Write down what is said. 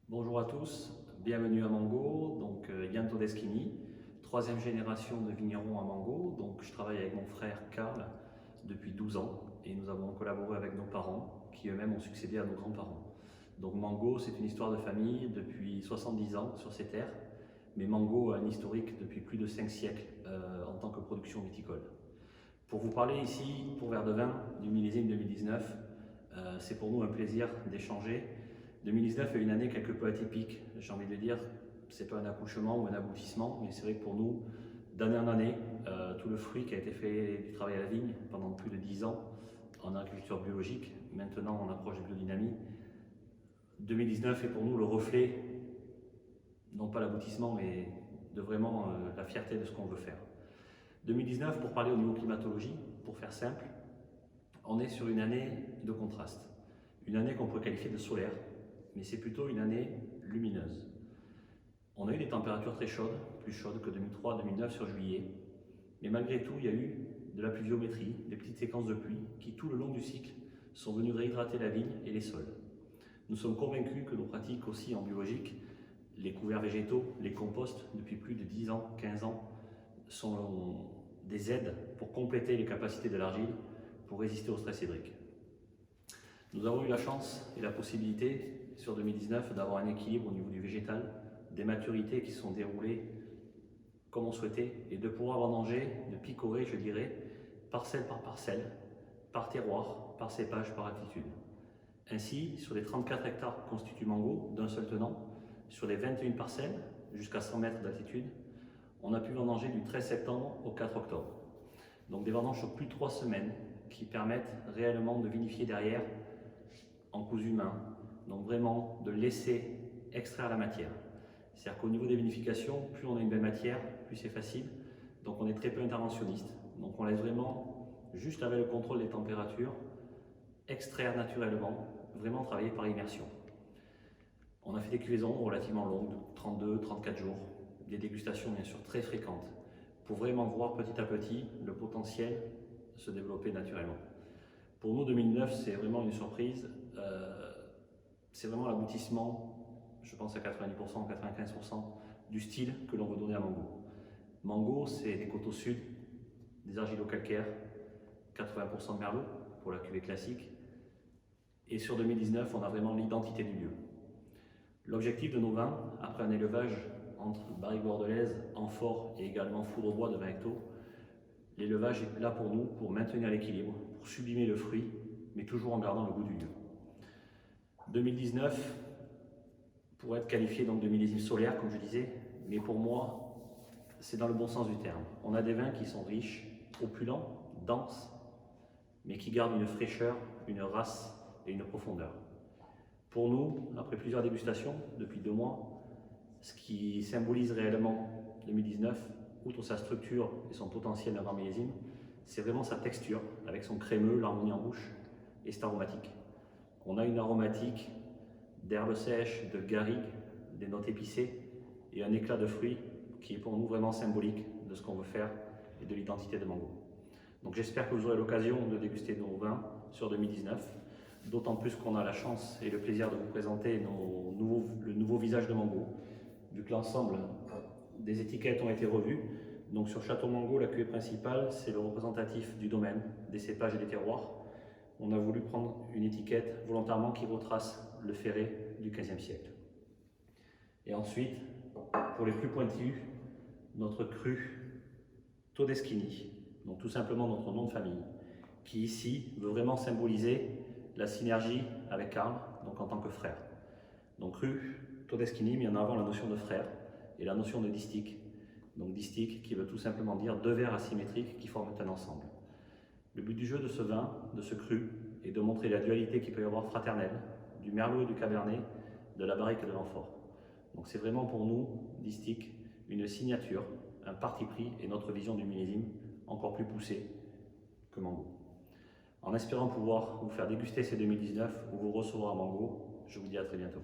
Bonjour à tous, bienvenue à Mango, donc Yann Todeschini, troisième génération de vignerons à Mango. Donc je travaille avec mon frère Karl depuis 12 ans et nous avons collaboré avec nos parents qui eux-mêmes ont succédé à nos grands-parents. Donc Mango, c'est une histoire de famille depuis 70 ans sur ces terres, mais Mango a un historique depuis plus de 5 siècles en tant que production viticole. Pour vous parler ici, pour Verre de Vin, du millésime 2019, c'est pour nous un plaisir d'échanger. 2019 est une année quelque peu atypique, j'ai envie de dire, c'est pas un accouchement ou un aboutissement, mais c'est vrai que pour nous, d'année en année, tout le fruit qui a été fait du travail à la vigne pendant plus de 10 ans en agriculture biologique, maintenant on approche de biodynamie. 2019 est pour nous le reflet, non pas l'aboutissement, mais de vraiment la fierté de ce qu'on veut faire. 2019, pour parler au niveau climatologie, pour faire simple, on est sur une année de contraste. Une année qu'on pourrait qualifier de solaire, mais c'est plutôt une année lumineuse. On a eu des températures très chaudes, plus chaudes que 2003-2009 sur juillet, mais malgré tout, il y a eu de la pluviométrie, des petites séquences de pluie qui, tout le long du cycle, sont venues réhydrater la vigne et les sols. Nous sommes convaincus que nos pratiques aussi en biologique, les couverts végétaux, les composts, depuis plus de 10 ans, 15 ans, sont des aides pour compléter les capacités de l'argile pour résister au stress hydrique. Nous avons eu la chance et la possibilité sur 2019 d'avoir un équilibre au niveau du végétal, des maturités qui se sont déroulées comme on souhaitait et de pouvoir vendanger, de picorer, je dirais, parcelle par parcelle, par terroir, par cépage, par altitude. Ainsi, sur les 34 hectares que constitue Mango, d'un seul tenant, sur les 21 parcelles, jusqu'à 100 mètres d'altitude, on a pu vendanger du 13 septembre au 4 octobre. Donc des vendanges sur plus de 3 semaines qui permettent réellement de vinifier derrière en cousu main, donc vraiment de laisser extraire la matière. C'est-à-dire qu'au niveau des vinifications, plus on a une belle matière, plus c'est facile. Donc on est très peu interventionniste. Donc on laisse vraiment, juste avec le contrôle des températures, extraire naturellement, vraiment travailler par immersion. On a fait des cuvaisons relativement longues, 32-34 jours, des dégustations bien sûr très fréquentes, pour vraiment voir petit à petit le potentiel se développer naturellement. Pour nous, 2009, c'est vraiment une surprise. C'est vraiment l'aboutissement, je pense à 90%, 95% du style que l'on veut donner à Mango. Mango, c'est des coteaux sud, des argilo-calcaires, 80% de merlot pour la cuvée classique. Et sur 2019, on a vraiment l'identité du lieu. L'objectif de nos vins, après un élevage entre barrique bordelaise, amphore et également foudre bois de 20 hectos, l'élevage est là pour nous, pour maintenir l'équilibre, pour sublimer le fruit, mais toujours en gardant le goût du lieu. 2019 pourrait être qualifié donc de millésime solaire, comme je disais, mais pour moi, c'est dans le bon sens du terme. On a des vins qui sont riches, opulents, denses, mais qui gardent une fraîcheur, une race et une profondeur. Pour nous, après plusieurs dégustations, depuis 2 mois, ce qui symbolise réellement 2019, outre sa structure et son potentiel d'un grand millésime, c'est vraiment sa texture, avec son crémeux, l'harmonie en bouche, et cette aromatique. On a une aromatique d'herbes sèches, de garrigue, des notes épicées, et un éclat de fruits qui est pour nous vraiment symbolique de ce qu'on veut faire et de l'identité de Mango. Donc j'espère que vous aurez l'occasion de déguster nos vins sur 2019, d'autant plus qu'on a la chance et le plaisir de vous présenter le nouveau visage de Mango, vu que l'ensemble des étiquettes ont été revues. Donc sur Château Mango, la cuvée principale, c'est le représentatif du domaine, des cépages et des terroirs. On a voulu prendre une étiquette volontairement qui retrace le ferret du XVe siècle. Et ensuite, pour les plus pointus, notre cru Todeschini, donc tout simplement notre nom de famille, qui ici veut vraiment symboliser la synergie avec Karl, donc en tant que frère. Donc cru Todeschini, mis en avant la notion de frère et la notion de distique. Donc distique qui veut tout simplement dire 2 verres asymétriques qui forment un ensemble. Le but du jeu de ce vin, de ce cru, est de montrer la dualité qu'il peut y avoir fraternelle, du merlot et du cabernet, de la barrique et de l'amphore. Donc c'est vraiment pour nous, distique, une signature, un parti pris et notre vision du millésime encore plus poussée que Mango. En espérant pouvoir vous faire déguster ces 2019 ou vous recevoir à Mango, je vous dis à très bientôt.